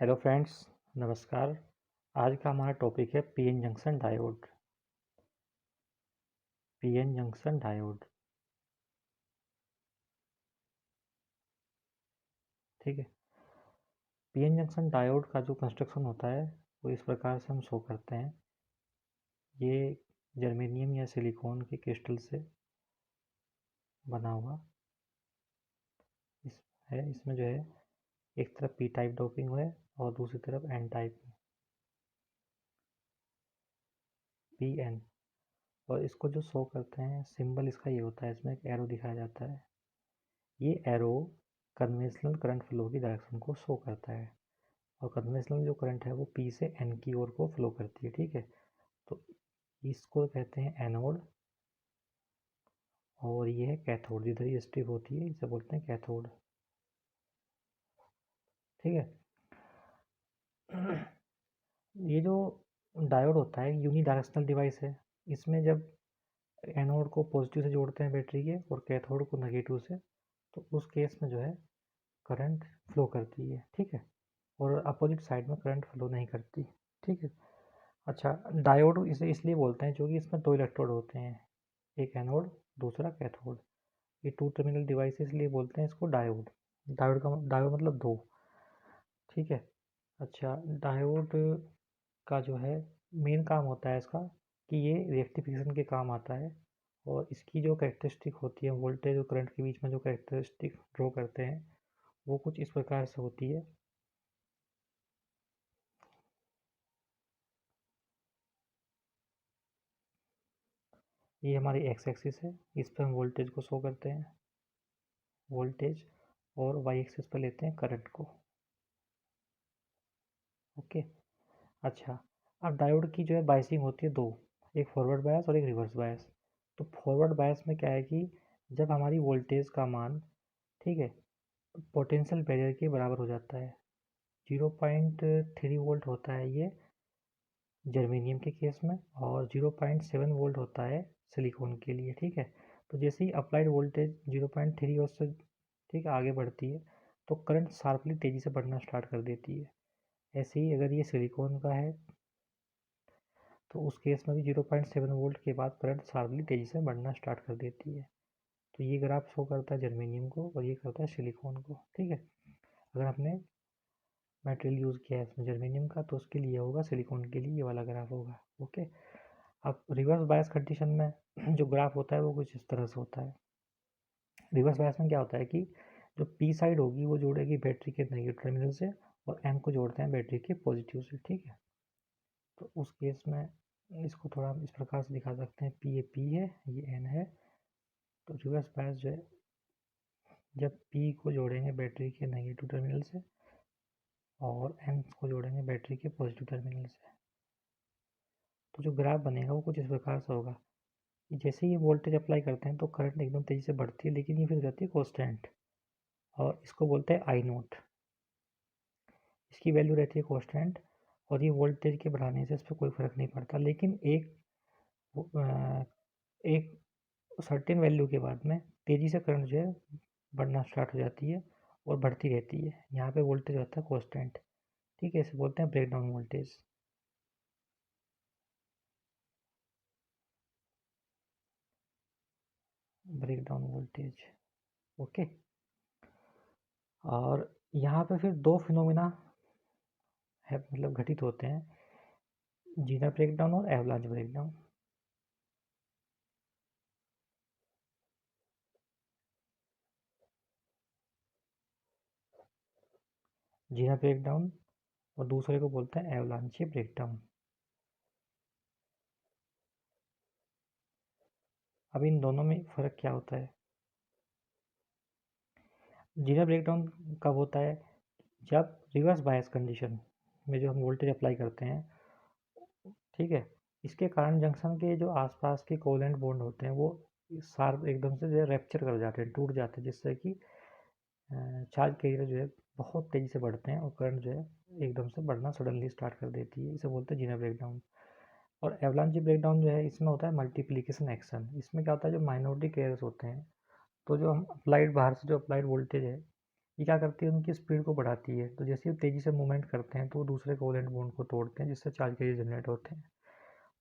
Hello friends, नमस्कार। आज का हमारा टॉपिक है PN junction diode. PN junction diode, ठीक है। पीएन जंक्शन डायोड का जो कंस्ट्रक्शन होता है वो इस प्रकार से हम शो करते हैं। ये जर्मेनियम या सिलिकॉन के क्रिस्टल से बना हुआ इस है। इसमें जो है एक तरफ पी टाइप डोपिंग है और दूसरी तरफ एन टाइप पीएन। और इसको जो शो करते हैं सिंबल इसका ये होता है, इसमें एक एरो दिखाया जाता है। ये एरो कन्वेंशनल करंट फ्लो की डायरेक्शन को शो करता है और कन्वेंशनल जो करंट है वो पी से एन की ओर को फ्लो करती है, ठीक है। तो इसको कहते हैं एनोड और ये है कैथोड। जिधर ये स्ट्रिप होती है इसे बोलते हैं कैथोड, ठीक है। ये जो डायोड होता है यूनी डायरेक्शनल डिवाइस है। इसमें जब एनोड को पॉजिटिव से जोड़ते हैं बैटरी के और कैथोड को नेगेटिव से, तो उस केस में जो है करंट फ्लो करती है, ठीक है। और अपोजिट साइड में करंट फ्लो नहीं करती, ठीक है। अच्छा, डायोड इसे इसलिए बोलते हैं क्योंकि इसमें दो इलेक्ट्रोड होते हैं, एक एनोड दूसरा कैथोड। ये टू टर्मिनल डिवाइस इसलिए बोलते हैं इसको डायोड। डायोड मतलब दो, ठीक है। अच्छा, डायोड का जो है मेन काम होता है इसका कि ये रेक्टिफिकेशन के काम आता है। और इसकी जो कैरेक्टरिस्टिक होती है वोल्टेज और करंट के बीच में जो कैरेक्टरिस्टिक ड्रॉ करते हैं वो कुछ इस प्रकार से होती है। ये हमारी एक्स एक्सिस है, इस पर हम वोल्टेज को शो करते हैं, वोल्टेज। और वाई एक्सिस पर लेते हैं करंट को, ओके। अच्छा, अब डायोड की जो है बायसिंग होती है दो, एक फॉरवर्ड बायस और एक रिवर्स बायस। तो फॉरवर्ड बायस में क्या है कि जब हमारी वोल्टेज का मान, ठीक है, पोटेंशियल बैरियर के बराबर हो जाता है, 0.3 वोल्ट होता है ये जर्मेनियम के केस में और 0.7 वोल्ट होता है सिलिकॉन के लिए, ठीक है। तो जैसे ही अप्लाइड वोल्टेज 0.3 और से ठीक आगे बढ़ती है तो करंट शार्पली तेज़ी से बढ़ना स्टार्ट कर देती है। ऐसे ही अगर ये सिलिकॉन का है तो उस केस में भी 0.7 वोल्ट के बाद करंट शार्पली तेज़ी से बढ़ना स्टार्ट कर देती है। तो ये ग्राफ शो करता है जर्मेनियम को और ये करता है सिलिकॉन को, ठीक है। अगर आपने मटेरियल यूज़ किया है इसमें जर्मेनियम का तो उसके लिए होगा, सिलिकॉन के लिए ये वाला ग्राफ होगा, ओके। अब रिवर्स बायस कंडीशन में जो ग्राफ होता है वो कुछ इस तरह से होता है। रिवर्स बायस में क्या होता है कि जो पी साइड होगी वो जोड़ेगी बैटरी के नेगेटिव टर्मिनल से और एन को जोड़ते हैं बैटरी के पॉजिटिव से, ठीक है। तो उस केस में इसको थोड़ा हम इस प्रकार से दिखा सकते हैं, पी, ये पी है, ये एन है। तो रिवर्स बायस जो है जब पी को जोड़ेंगे बैटरी के नेगेटिव टर्मिनल से और एन को जोड़ेंगे बैटरी के पॉजिटिव टर्मिनल से, तो जो ग्राफ बनेगा वो कुछ इस प्रकार से होगा कि जैसे ही ये वोल्टेज अप्लाई करते हैं तो करंट एकदम तेज़ी से बढ़ती है, लेकिन ये फिर रहती है कॉन्स्टेंट और इसको बोलते हैं आई नोट। इसकी वैल्यू रहती है कॉन्स्टेंट और ये वोल्टेज के बढ़ाने से इस पर कोई फ़र्क नहीं पड़ता। लेकिन एक सर्टेन वैल्यू के बाद में तेज़ी से करंट जो है बढ़ना स्टार्ट हो जाती है और बढ़ती रहती है। यहाँ पे वोल्टेज रहता है कॉन्स्टेंट, ठीक है। इसे बोलते हैं breakdown voltage, breakdown voltage, okay. और यहाँ पे फिर दो फिनोमिना है, मतलब घटित होते हैं, जीना ब्रेकडाउन और एवलांच ब्रेकडाउन। जीना ब्रेकडाउन और दूसरे को बोलते हैं एवलांची ब्रेकडाउन। अब इन दोनों में फ़र्क क्या होता है? जीना ब्रेकडाउन कब होता है? जब रिवर्स बायस कंडीशन में जो हम वोल्टेज अप्लाई करते हैं, ठीक है, इसके कारण जंक्शन के जो आसपास के कोवलेंट बॉन्ड होते हैं वो शार्प एकदम से जो है रैप्चर कर जाते हैं, टूट जाते हैं, जिससे कि चार्ज कैरियर जो है बहुत तेज़ी से बढ़ते हैं और करंट जो है एकदम से बढ़ना सडनली स्टार्ट कर देती है। इसे बोलते हैं जीना ब्रेकडाउन। और एवलांची ब्रेकडाउन जो है इसमें होता है मल्टीप्लिकेशन एक्शन। इसमें क्या होता है, जो माइनॉरिटी कैरियर्स होते हैं, तो जो हम अप्लाइड बाहर से जो अप्लाइड वोल्टेज है ये क्या करती है, उनकी स्पीड को बढ़ाती है। तो जैसे वो तेज़ी से मूवमेंट करते हैं तो वो दूसरे कोवेलेंट बॉन्ड को तोड़ते हैं, जिससे चार्ज कैरियर जनरेट होते हैं।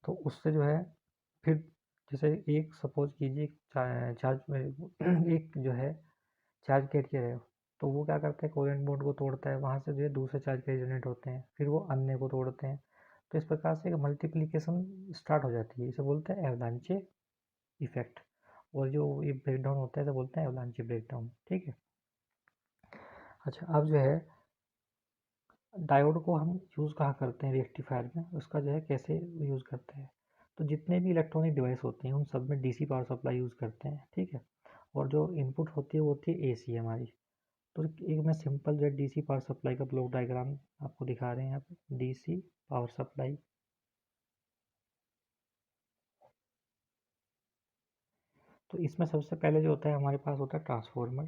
तो उससे जो है फिर जैसे एक सपोज कीजिए चार्ज एक जो है चार्ज कैरियर है, तो वो क्या करता है, कोवेलेंट बॉन्ड को तोड़ता है, वहाँ से जो है दूसरे चार्ज कैरियर जनरेट होते हैं, फिर वो अन्य को तोड़ते हैं। तो इस प्रकार से एक मल्टीप्लिकेशन स्टार्ट हो जाती है। इसे बोलते हैं एवलांचे इफेक्ट। और जो ये ब्रेकडाउन होता है तो बोलते हैं एवलांचे ब्रेकडाउन। ठीक है। अच्छा, अब जो है डायोड को हम यूज़ कहाँ करते हैं रेक्टिफायर में, उसका जो है कैसे यूज़ करते हैं। तो जितने भी इलेक्ट्रॉनिक डिवाइस होते हैं उन सब में डीसी पावर सप्लाई यूज़ करते हैं। ठीक है। और जो इनपुट होती है वो होती है एसी हमारी। तो एक मैं सिंपल जो डीसी पावर सप्लाई का ब्लॉक डायग्राम आपको दिखा रहे हैं यहाँ पे। डीसी पावर सप्लाई, तो इसमें सबसे पहले जो होता है हमारे पास होता है ट्रांसफॉर्मर।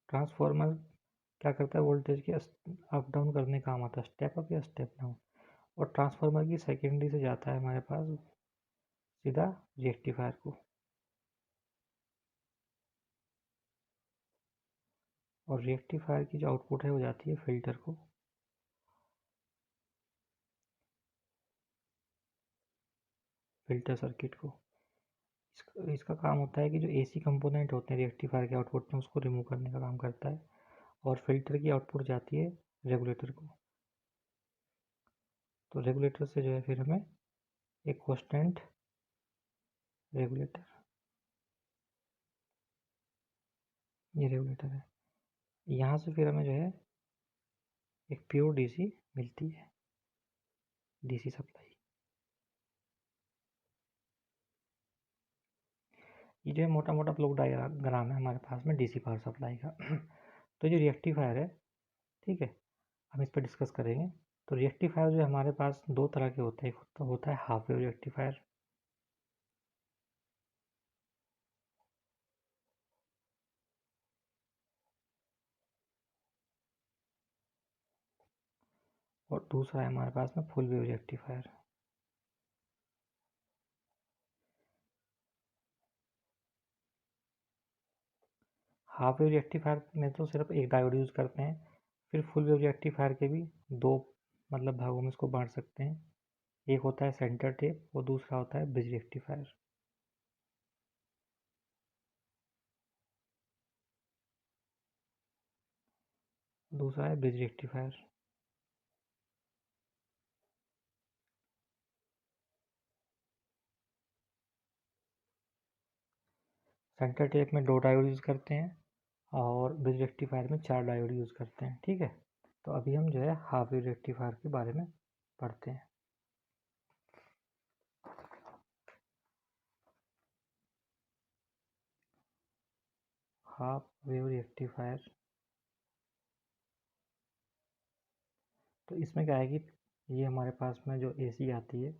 ट्रांसफॉर्मर क्या करता है, वोल्टेज के अप डाउन करने का काम आता है, स्टेप अप या स्टेप डाउन। और ट्रांसफार्मर की सेकेंडरी से जाता है हमारे पास सीधा रेक्टिफायर को, और रेक्टिफायर की जो आउटपुट है वो जाती है फिल्टर को, फिल्टर सर्किट को। इसका काम होता है कि जो एसी कंपोनेंट होते हैं रेक्टिफायर के आउटपुट में उसको रिमूव करने का काम करता है। और फिल्टर की आउटपुट जाती है रेगुलेटर को। तो रेगुलेटर से जो है फिर हमें एक कांस्टेंट रेगुलेटर, ये रेगुलेटर है, यहाँ से फिर हमें जो है एक प्योर डीसी मिलती है, डीसी सप्लाई। ये जो है मोटा मोटा ब्लॉक डायग्राम है हमारे पास में डीसी पावर सप्लाई का। तो जो रेक्टिफायर है, ठीक है, हम इस पर डिस्कस करेंगे। तो रेक्टिफायर जो हमारे पास दो तरह के होते हैं। एक तो होता है हाफ वेव रेक्टिफायर, और दूसरा है हमारे पास में full wave rectifier. Half wave rectifier में तो सिर्फ एक डायोड यूज़ करते हैं। फिर फुल वेव रेक्टिफायर के भी दो मतलब भागों में इसको बांट सकते हैं। एक होता है सेंटर टेप और दूसरा होता है ब्रिज रेक्टिफायर। दूसरा है ब्रिज रेक्टिफायर। सेंटर टेप में दो डायोड यूज़ करते हैं और ब्रिज रेक्टिफायर में चार डायोड यूज़ करते हैं। ठीक है। तो अभी हम जो है हाफ वेव रेक्टिफायर के बारे में पढ़ते हैं। हाफ वेव रेक्टिफायर, तो इसमें क्या है कि ये हमारे पास में जो एसी आती है,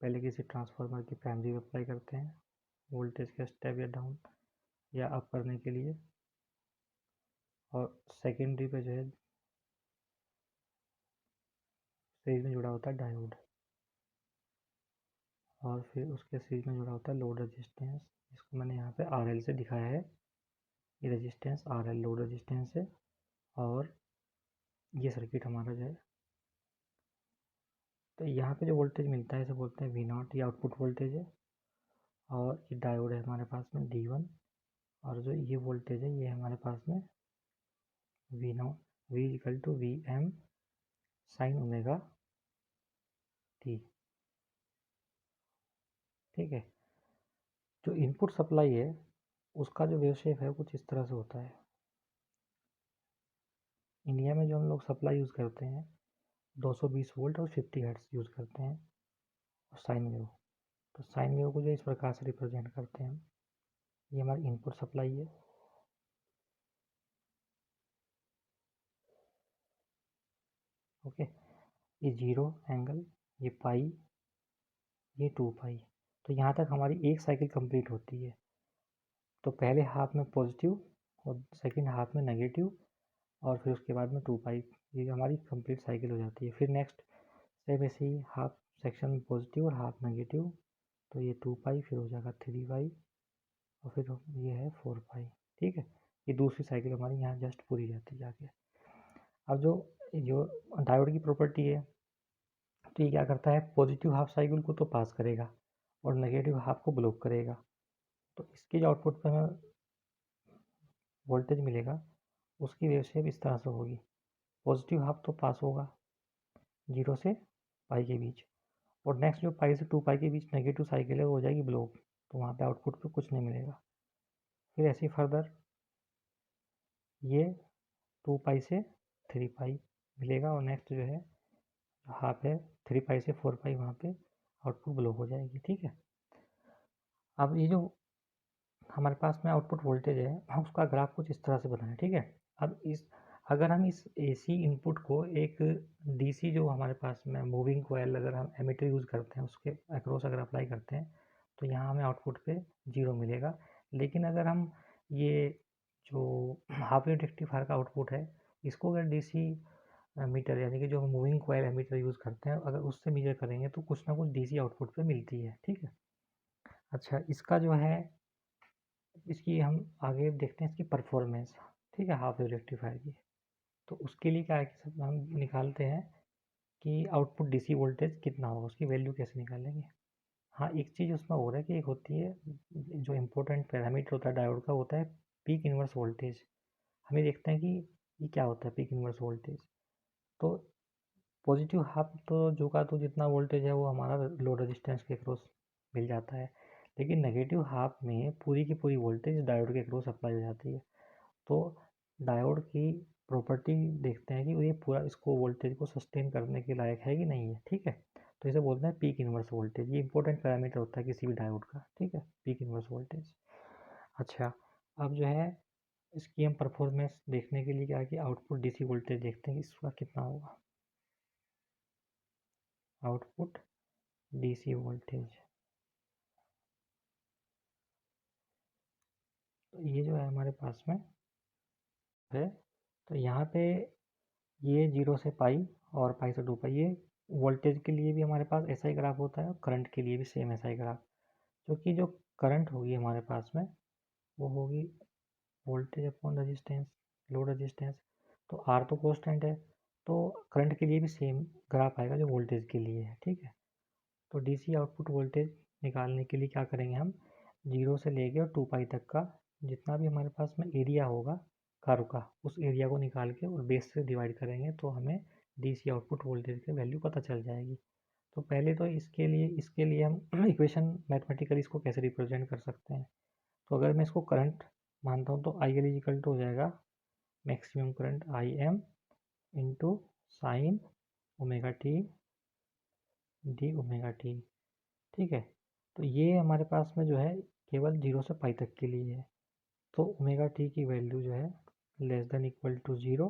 पहले किसी ट्रांसफार्मर की प्राइमरी अप्लाई करते हैं वोल्टेज के स्टेप या डाउन या अप करने के लिए, और सेकेंडरी पे जो है सीरीज में जुड़ा होता है डायोड, और फिर उसके सीरीज में जुड़ा होता है लोड रेजिस्टेंस, जिसको मैंने यहाँ पे RL से दिखाया है। ये रेजिस्टेंस RL लोड रेजिस्टेंस है, और ये सर्किट हमारा जो है, तो यहाँ पे जो वोल्टेज मिलता है इसे बोलते हैं V0, ये आउटपुट वोल्टेज है। और ये डायोड है हमारे पास में D1, और जो ये वोल्टेज है ये हमारे पास में V0, V equal to VM sine omega t। ठीक है। जो इनपुट सप्लाई है उसका जो वेव शेप है कुछ इस तरह से होता है। इंडिया में जो हम लोग सप्लाई यूज़ करते हैं 220 वोल्ट और 50 हर्ट्ज यूज़ करते हैं, और साइन वेव। तो साइन वेव को जो इस प्रकार से रिप्रेजेंट करते हैं, ये हमारी इनपुट सप्लाई है। ओके। ये 0 एंगल, ये पाई, ये 2 पाई। तो यहाँ तक हमारी एक साइकिल कंप्लीट होती है। तो पहले हाफ में पॉजिटिव और सेकंड हाफ में नेगेटिव, और फिर उसके बाद में 2 पाई, ये हमारी कंप्लीट साइकिल हो जाती है। फिर नेक्स्ट सेम ऐसे ही हाफ सेक्शन में पॉजिटिव और हाफ नेगेटिव, तो ये 2 पाई, फिर हो जाएगा 3 पाई, और फिर ये है 4 पाई। ठीक है, ये दूसरी साइकिल हमारी यहाँ जस्ट पूरी जाती जाके। अब जो डायोड की प्रॉपर्टी है, तो ये क्या करता है, पॉजिटिव हाफ साइकिल को तो पास करेगा और नेगेटिव हाफ को ब्लॉक करेगा। तो इसके जो आउटपुट पे हमें वोल्टेज मिलेगा उसकी वेव शेप इस तरह से होगी। पॉजिटिव हाफ तो पास होगा 0 से पाई के बीच, और नेक्स्ट जो पाई से 2 पाई के बीच नेगेटिव साइकिल है वो हो जाएगी ब्लॉक, तो वहाँ पे आउटपुट पे कुछ नहीं मिलेगा। फिर ऐसे ही फर्दर ये 2 पाई से 3 पाई मिलेगा, और नेक्स्ट जो है हाफ है 3 पाई से 4 पाई, वहाँ पे आउटपुट ब्लॉक हो जाएगी। ठीक है, अब ये जो हमारे पास में आउटपुट वोल्टेज है, हम उसका ग्राफ कुछ इस तरह से बनाएं। ठीक है, अब अगर हम इस AC इनपुट को एक DC जो हमारे पास में मूविंग कोयल अगर हम एमीटर यूज़ करते हैं उसके अक्रॉस अगर अप्लाई करते हैं तो यहाँ हमें आउटपुट पे 0 मिलेगा। लेकिन अगर हम ये जो हाफ वेव रेक्टिफायर का आउटपुट है इसको अगर DC मीटर यानी कि जो हम मूविंग कोयल एमीटर यूज़ करते हैं अगर उससे मेजर करेंगे तो कुछ ना कुछ DC आउटपुट पे मिलती है। ठीक है, अच्छा इसका जो है इसकी हम आगे देखते हैं इसकी परफॉर्मेंस। ठीक है, हाफ वेव रेक्टिफायर की, तो उसके लिए क्या है कि सब हम निकालते हैं कि आउटपुट DC वोल्टेज कितना होगा, उसकी वैल्यू कैसे निकालेंगे। हाँ, एक चीज़ उसमें हो रहा है कि एक होती है जो इम्पोर्टेंट पैरामीटर होता है डायोड का, होता है पीक इनवर्स वोल्टेज। हमें देखते हैं कि ये क्या होता है पीक इनवर्स वोल्टेज। तो पॉजिटिव हाफ तो जो का तो जितना वोल्टेज है वो हमारा लो रेजिस्टेंस के क्रॉस मिल जाता है, लेकिन नेगेटिव हाफ में पूरी की पूरी वोल्टेज डायोड के क्रॉस अप्लाई हो जाती है। तो डायोड की प्रॉपर्टी देखते हैं कि ये पूरा इसको वोल्टेज को सस्टेन करने के लायक है कि नहीं है। ठीक है, तो इसे बोलते हैं पीक इनवर्स वोल्टेज, ये इंपॉर्टेंट पैरामीटर होता है किसी भी डायोड का। ठीक है, पीक इनवर्स वोल्टेज। अच्छा, अब जो है इसकी हम परफॉर्मेंस देखने के लिए क्या है कि आउटपुट DC वोल्टेज देखते हैं कि इसका कितना होगा। आउटपुट DC वोल्टेज, तो ये जो है हमारे पास में है, तो यहाँ पे ये 0 से पाई और पाई से 2 पाई, ये वोल्टेज के लिए भी हमारे पास ऐसा ही ग्राफ होता है और करंट के लिए भी सेम ऐसा ही ग्राफ, क्योंकि जो करंट होगी हमारे पास में वो होगी voltage upon resistance, load resistance. तो आर तो कांस्टेंट है, तो करंट के लिए भी सेम ग्राफ आएगा जो वोल्टेज के लिए है। ठीक है, तो DC आउटपुट वोल्टेज निकालने के लिए क्या करेंगे, हम 0 से लेके और 2 पाई तक का जितना भी हमारे पास में एरिया होगा कर्व का, उस एरिया को निकाल के और बेस से डिवाइड करेंगे तो हमें DC आउटपुट वोल्टेज की वैल्यू पता चल जाएगी। तो पहले तो इसके लिए हम इक्वेशन मैथमेटिकली इसको कैसे रिप्रेजेंट कर सकते हैं। तो अगर मैं इसको करंट मानता हूँ तो IL इजिकल टू हो जाएगा maximum current IM into sine omega T D omega T. ठीक है, तो ये हमारे पास में जो है केवल 0 से पाई तक के लिए है। तो ओमेगा टी की वैल्यू जो है less than equal to 0,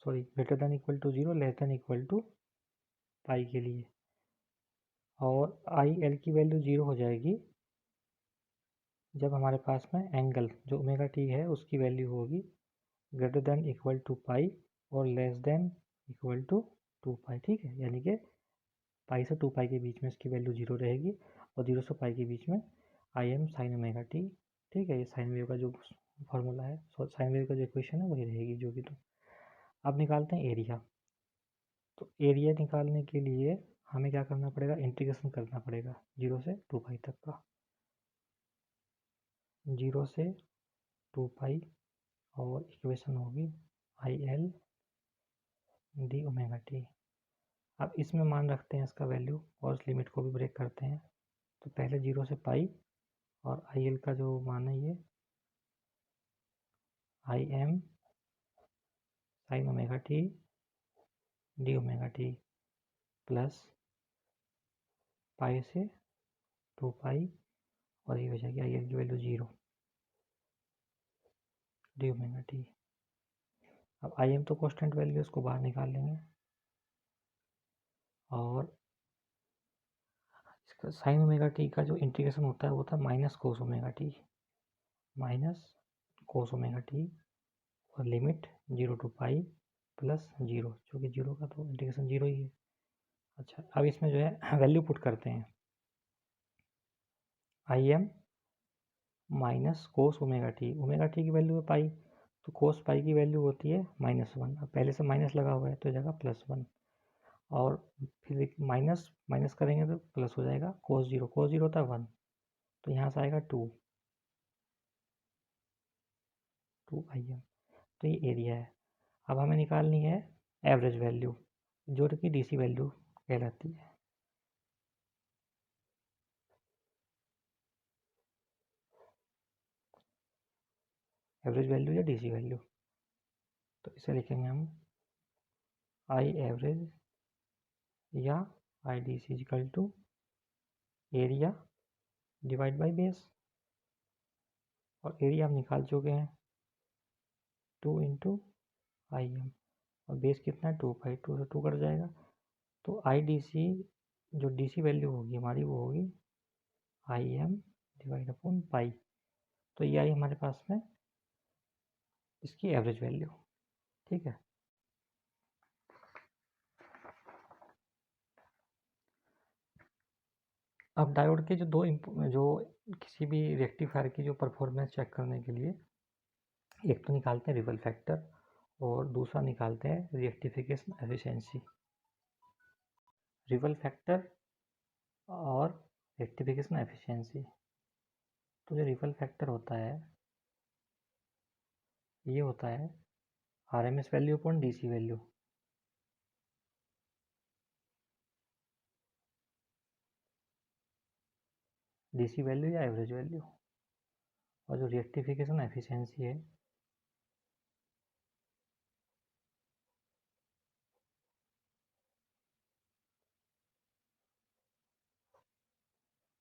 sorry greater than equal to 0, less than equal to pi के लिए, और आई एल की वैल्यू 0 हो जाएगी जब हमारे पास में एंगल जो ओमेगा टी है उसकी वैल्यू होगी ग्रेटर देन इक्वल टू पाई और लेस देन इक्वल टू 2 पाई। ठीक है, यानी कि पाई से 2 पाई के बीच में इसकी वैल्यू 0 रहेगी और 0 से पाई के बीच में I am sine omega T. ठीक है, ये साइन वेव का जो फॉर्मूला है, साइन वेव का जो इक्वेशन है वही रहेगी जो कि। तो अब निकालते हैं एरिया। तो एरिया निकालने के लिए हमें क्या करना पड़ेगा, इंटीग्रेशन करना पड़ेगा 0 से 2 पाई तक का। 0 से 2 पाई और इक्वेशन होगी I L D omega T. अब इसमें मान रखते हैं इसका वैल्यू और उस लिमिट को भी ब्रेक करते हैं। तो पहले 0 से पाई और आई एल का जो मान है ये I am sine omega T D omega T plus pi से 2 पाई और ये हो जाएगी आई एल की वैल्यू 0 डी ओमेगा टी। अब आई एम तो कांस्टेंट वैल्यू, उसको बाहर निकाल लेंगे और इसका साइन ओमेगा टी का जो इंटीग्रेशन होता है वो होता है minus cos omega T, minus cos omega T और लिमिट 0 टू पाई प्लस 0, जो कि 0 का तो इंटीग्रेशन 0 ही है। अच्छा, अब इसमें जो है वैल्यू पुट करते हैं, I am minus cos omega T की वैल्यू है पाई, तो कोस पाई की वैल्यू होती है -1। अब पहले से माइनस लगा हुआ है तो जगह +1, और फिर माइनस माइनस करेंगे तो प्लस हो जाएगा। कोस जीरो होता है 1, तो यहाँ से आएगा 2 आई एम। तो ये एरिया है। अब हमें निकालनी है एवरेज वैल्यू, जो कि डीसी वैल्यू कहलाती है। एवरेज वैल्यू या डीसी वैल्यू, तो इसे लिखेंगे हम आई एवरेज या I D C equal to area divide by base, और एरिया हम निकाल चुके हैं 2 इंटू आई एम, और बेस कितना है 2 पाई, 2 से 2 कट जाएगा, तो आई डी सी जो डी सी वैल्यू होगी हमारी वो होगी I am divide upon pi. तो ये आई हमारे पास में इसकी एवरेज वैल्यू, ठीक है। अब डायोड के जो किसी भी रेक्टिफायर की जो परफॉर्मेंस चेक करने के लिए एक तो निकालते हैं रिपल फैक्टर, और दूसरा निकालते हैं रेक्टिफिकेशन एफिशिएंसी। रिपल फैक्टर और रेक्टिफिकेशन एफिशिएंसी, तो जो रिपल फैक्टर होता है ये होता है RMS value upon DC value. DC value या एवरेज वैल्यू, और जो रेक्टिफिकेशन एफिशिएंसी है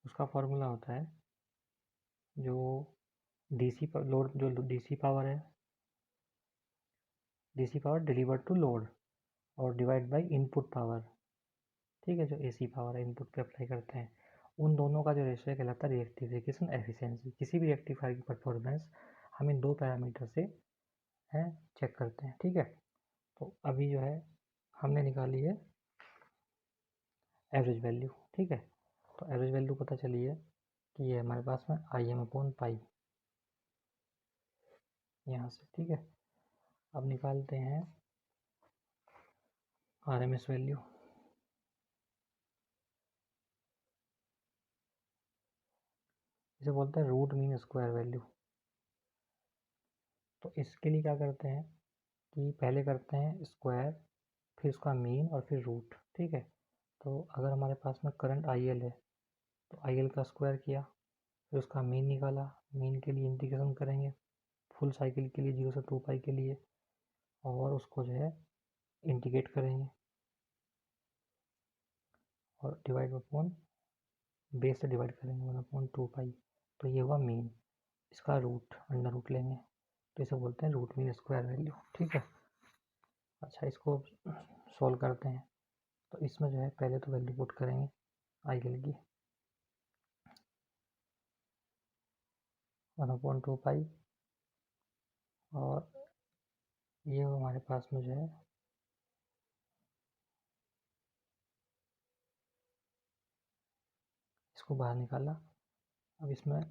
उसका फॉर्मूला होता है जो डीसी लोड, जो डीसी पावर है, DC power delivered to load, और डिवाइड बाय इनपुट पावर, ठीक है, जो एसी पावर है इनपुट पे अप्लाई करते हैं, उन दोनों का जो रेशियो कहलाता है रिएक्टिफिकेशन एफिशिएंसी। किसी भी रेक्टिफायर की परफॉर्मेंस हम इन दो पैरामीटर से है चेक करते हैं, ठीक है। तो अभी जो है हमने निकाली है एवरेज वैल्यू, ठीक है। तो एवरेज वैल्यू पता चली है कि ये हमारे पास में आई एम अपॉन पाई यहाँ से, ठीक है। अब निकालते हैं आर एम एस वैल्यू। इसे बोलते हैं रूट मीन स्क्वायर वैल्यू। तो इसके लिए क्या करते हैं कि पहले करते हैं स्क्वायर, फिर उसका मीन, और फिर रूट, ठीक है। तो अगर हमारे पास में करंट आई एल है तो आई एल का स्क्वायर किया, फिर उसका मीन निकाला, मीन के लिए इंटीग्रेशन करेंगे फुल साइकिल के लिए 0 से 2 पाई के लिए, और उसको जो है इंटीग्रेट करेंगे और डिवाइड अपॉन बेस से डिवाइड करेंगे 1/2 पाई, तो ये हुआ मीन। इसका रूट अंडर रूट लेंगे, तो इसे बोलते हैं रूट मीन स्क्वायर वैल्यू, ठीक है। अच्छा, इसको सॉल्व करते हैं। तो इसमें जो है पहले तो वैल्यू पुट करेंगे आई एल की 1/2 पाई, और ये हमारे पास में जो है इसको बाहर निकाला। अब इसमें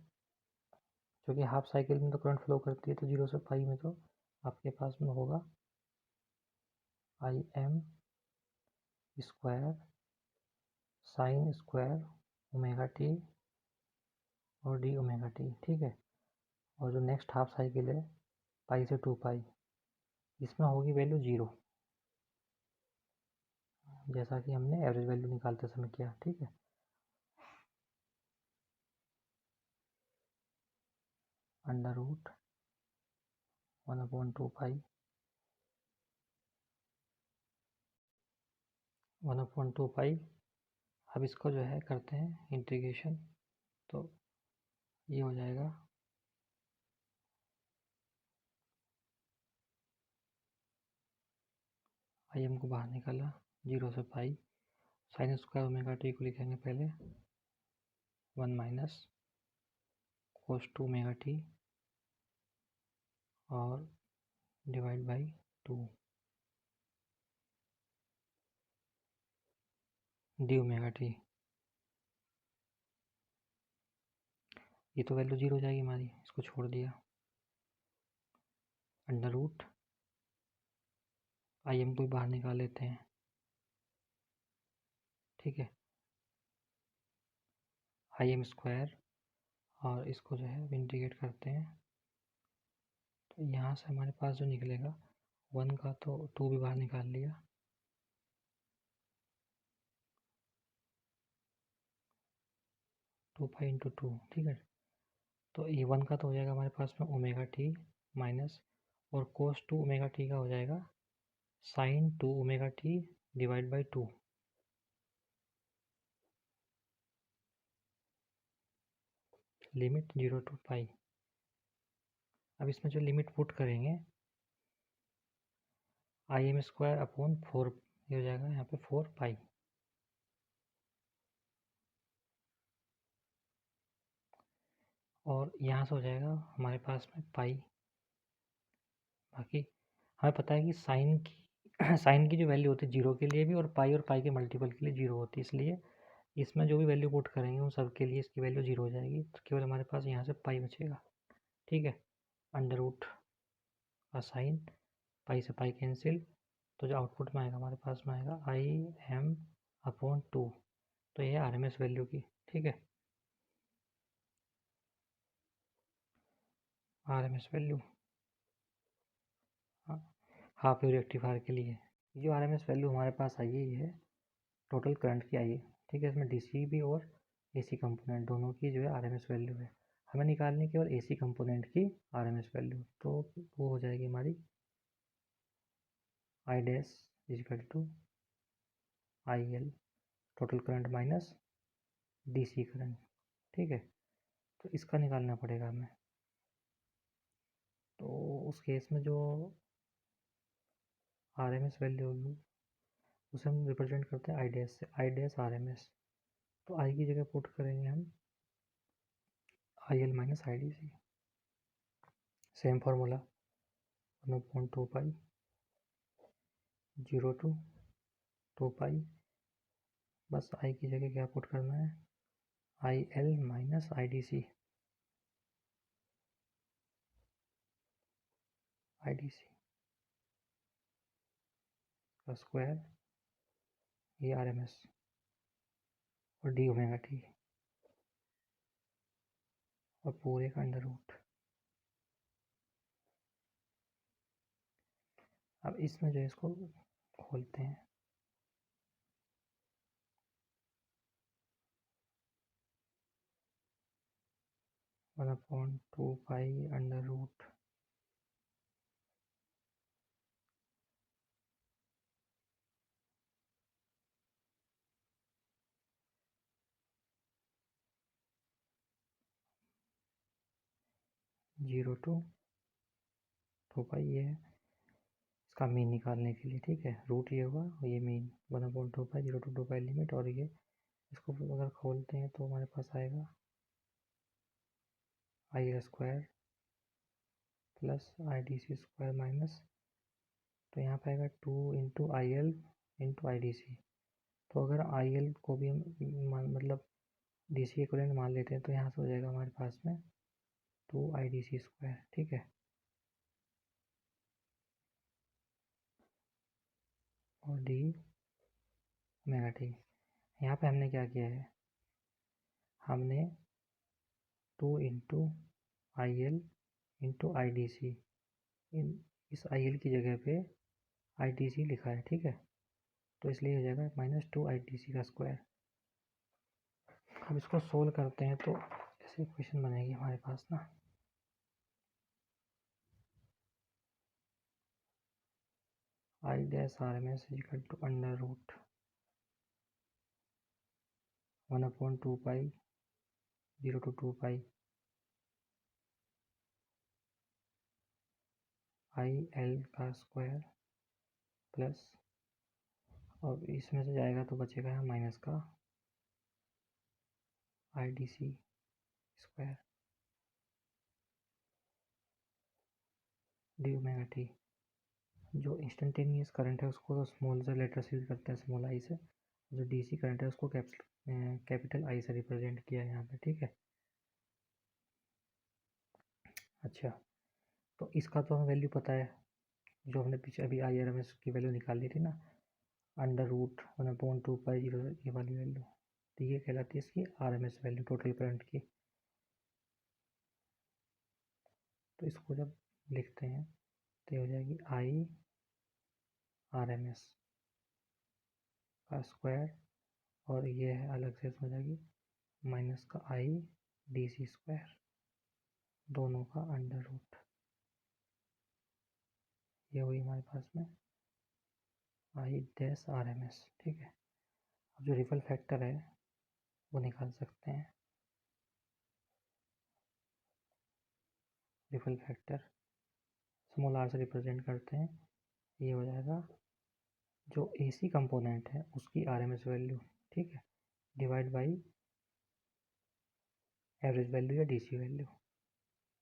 क्योंकि हाफ साइकिल में तो करंट फ्लो करती है, तो 0 से पाई में तो आपके पास में होगा I am square sine square omega T और डी ओमेगा टी, ठीक है। और जो नेक्स्ट हाफ साइकिल है पाई से 2 पाई, इसमें होगी वैल्यू 0, जैसा कि हमने एवरेज वैल्यू निकालते समय किया, ठीक है। अंडर रूट 1/2 पाई 1/2 पाई। अब इसको जो है करते हैं इंटीग्रेशन, तो ये हो जाएगा आई एम को बाहर निकाला 0 से पाई, साइन स्क्वायर ओमेगा टी को लिखेंगे पहले 1 माइनस कोस 2 ओमेगा टी और divide by 2। D omega T. ये तो वैल्यू 0 हो जाएगी हमारी, इसको छोड़ दिया। अंडर रूट आई एम को बाहर निकाल लेते हैं, ठीक है, आई एम स्क्वायर, और इसको जो है इंटीग्रेट करते हैं, तो यहाँ से हमारे पास जो निकलेगा 1 का तो 2 भी बाहर निकाल लिया, 2 पाई इंटू 2, ठीक है। तो ये 1 का तो हो जाएगा हमारे पास में ओमेगा टी माइनस, और कोस 2 ओमेगा टी का हो जाएगा sine 2 omega T divide by 2, limit 0 to pi. अब इसमें जो लिमिट पुट करेंगे आई एम स्क्वायर अपॉन 4, ये हो जाएगा यहाँ पे 4 पाई, और यहाँ से हो जाएगा हमारे पास में पाई। बाकी हमें पता है कि साइन की साइन की जो वैल्यू होती है 0 के लिए भी, और पाई के मल्टीपल के लिए 0 होती है, इसलिए इसमें जो भी वैल्यू पुट करेंगे उन सब के लिए इसकी वैल्यू 0 हो जाएगी, तो केवल हमारे पास यहाँ से पाई बचेगा, ठीक है। अंडर रूट का साइन, पाई से पाई कैंसिल, तो जो आउटपुट में आएगा हमारे पास में आएगा आई एम अपॉन 2, तो ये आर एम एस वैल्यू की, ठीक है, R M S value half wave rectifier के लिए। जो आर एम एस वैल्यू हमारे पास आई है ये है टोटल करंट की आई है, ठीक है। इसमें डीसी भी और एसी कंपोनेंट दोनों की जो है आर एम एस वैल्यू है। हमें निकालनी केवल एसी कंपोनेंट की आर एम एस वैल्यू, तो वो हो जाएगी हमारी I dash equal to I L total current minus DC current, ठीक है। तो इसका निकालना पड़ेगा हमें, तो उस केस में जो आर एम एस वैल्यू होगी उसे हम रिप्रेजेंट करते हैं आई डैश से, I dash R M S. तो आई की जगह पुट करेंगे हम I L minus I D C, same formula 1/2 pi 0 to 2 pi, बस आई की जगह क्या पुट करना है I L minus I D C, I D C का स्क्वायर, ये आर एम एस, और डी ओमेगा टी, और पूरे का अंडर रूट। अब इसमें जो है इसको खोलते हैं, one upon 2 pi under root zero to 2 pi, ये है इसका मीन निकालने के लिए, ठीक है। रूट ये हुआ और ये mean 1/2 pi 0 to 2 pi limit, और ये इसको अगर खोलते हैं तो हमारे पास आएगा I L square plus I D C square minus, तो यहाँ पे आएगा 2 into I L into I D C. तो अगर आई एल को भी हम मतलब डी सी इक्वलेंट मान लेते हैं तो यहाँ से हो जाएगा हमारे पास में 2 आई डी सी स्क्वायर, ठीक है। और डी ओमेगा टी, यहाँ पे हमने क्या किया है, हमने 2 into I L into I D C, इस आई एल की जगह पे आई डी सी लिखा है, ठीक है। तो इसलिए हो जाएगा -2 आई डी सी का स्क्वायर। अब इसको सोल्व करते हैं तो ऐसे इक्वेशन बनेगी हमारे पास ना, I dash R M S equal to under root 1/2 pi 0 to 2 pi I L का स्क्वायर प्लस, और इसमें से जाएगा तो बचेगा यहाँ माइनस का I D C square D omega T. जो इंस्टेंटेनियस करंट है उसको तो स्मॉल से लेटर से यूज करते हैं, स्मॉल आई से, जो डीसी करंट है उसको कैपिटल आई से रिप्रेजेंट किया है यहाँ पे, ठीक है। अच्छा, तो इसका तो हमें वैल्यू पता है, जो हमने पीछे अभी IRMS की वैल्यू निकाल ली थी ना, √1/2π0, ये वाली वैल्यू, तो ये कहलाती है इसकी RMS वैल्यू टोटल करंट की। तो इसको जब लिखते हैं तो ये हो जाएगी IRMS का स्क्वायर, और ये है अलग से हो जाएगी माइनस का IDC स्क्वायर, दोनों का √, ये हुई हमारे पास में I-RMS, ठीक है। अब जो रिपल फैक्टर है वो निकाल सकते हैं। रिपल फैक्टर स्मॉल r से रिप्रेजेंट करते हैं, ये हो जाएगा जो AC कंपोनेंट है उसकी RMS वैल्यू, ठीक है, डिवाइड बाई एवरेज वैल्यू या DC वैल्यू।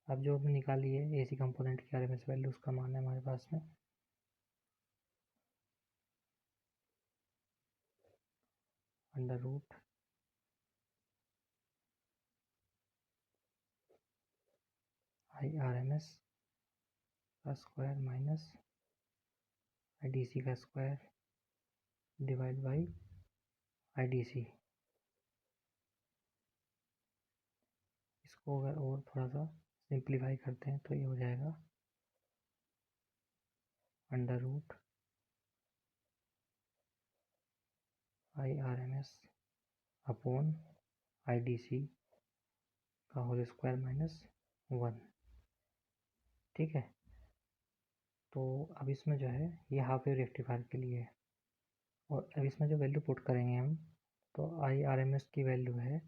अब जो हमने निकाली है AC कंपोनेंट की RMS वैल्यू, उसका मान है हमारे पास में √, IRMS का स्क्वायर माइनस IDC का स्क्वायर डिवाइड बाई IDC। इसको अगर और थोड़ा सा सिंप्लीफाई करते हैं तो ये हो जाएगा √IRMS अपॉन IDC का होल स्क्वायर माइनस 1, ठीक है। तो अब इसमें जो है ये हाफ वेव रेक्टिफायर के लिए है, और अब इसमें जो वैल्यू पुट करेंगे हम, तो IRMS की वैल्यू है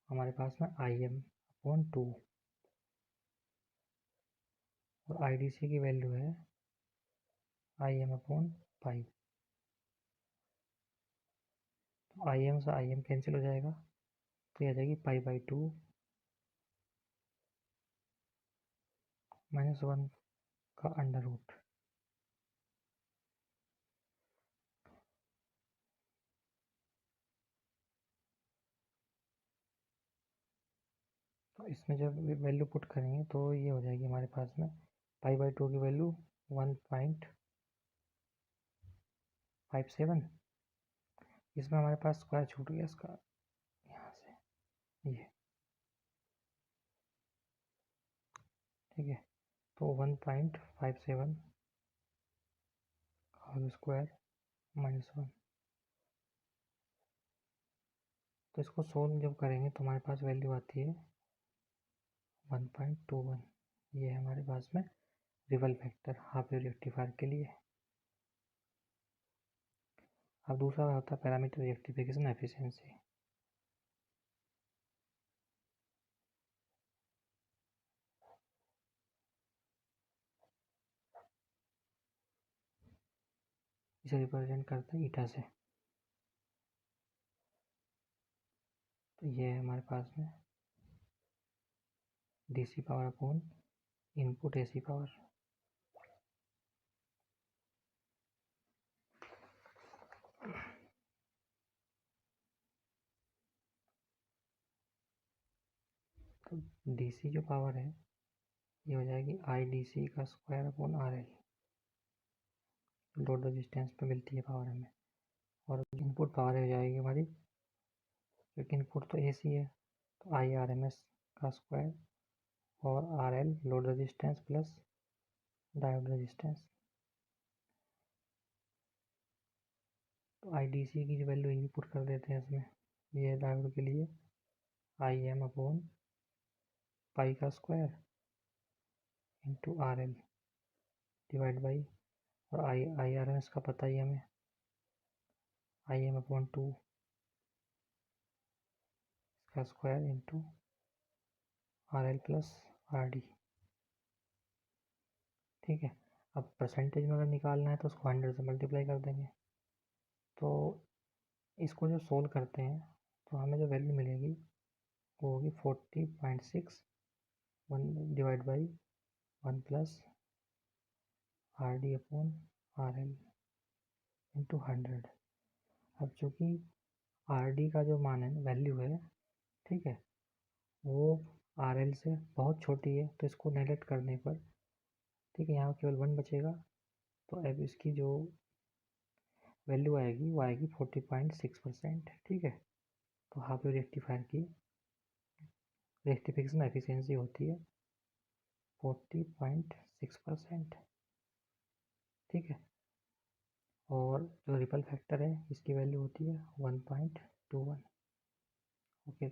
हमारे पास में IM/2, और IDC की वैल्यू है IM/π। तो IM से IM कैंसिल हो जाएगा, तो ये आ जाएगी π/2 -1 का √। तो इसमें जब वैल्यू पुट करेंगे तो ये हो जाएगी हमारे पास में π/2 की वैल्यू 1.57। इसमें हमारे पास स्क्वायर छूट गया इसका यहाँ से, ये, ठीक है। तो 1.57 होल स्क्वायर -1। तो इसको सोल्व जब करेंगे तो हमारे पास वैल्यू आती है 1.21। ये है हमारे पास में ripple factor half wave rectifier के लिए। अब दूसरा होता है पैरामीटर रेक्टिफिकेशन एफिशिएंसी। इसे रिप्रेजेंट करते हैं ईटा से। तो ये है हमारे पास में DC power upon input AC power. तो DC जो पावर है ये हो जाएगी IDC का square upon RL, load resistance पे मिलती है पावर हमें। और इनपुट पावर हो जाएगी हमारी, क्योंकि इनपुट तो AC है, तो IRMS का स्क्वायर और RL load resistance plus diode resistance. तो IDC की जो वैल्यू ये पुट कर देते हैं इसमें, ये डायोड के लिए IM/π का square into RL divide by, और IRMS का पता ही हमें IM/2 इसका square into RL plus RD, ठीक है। अब परसेंटेज में अगर निकालना है तो उसको 100 से मल्टीप्लाई कर देंगे। तो इसको जो सोल्व करते हैं तो हमें जो वैल्यू मिलेगी वो होगी 40.6 1 divide by 1 plus RD upon RL into 100। अब चूँकि आर डी का जो मान है वैल्यू है, ठीक है, वो आर एल से बहुत छोटी है, तो इसको नेगलेक्ट करने पर, ठीक है, यहाँ केवल 1 बचेगा। तो अब इसकी जो वैल्यू आएगी वो आएगी 40.6%, ठीक है। तो हाफ वेव रेक्टिफायर की रेक्टिफिकेशन एफिशिएंसी होती है 40.6%, ठीक है। और जो रिपल फैक्टर है इसकी वैल्यू होती है 1.21। ओके।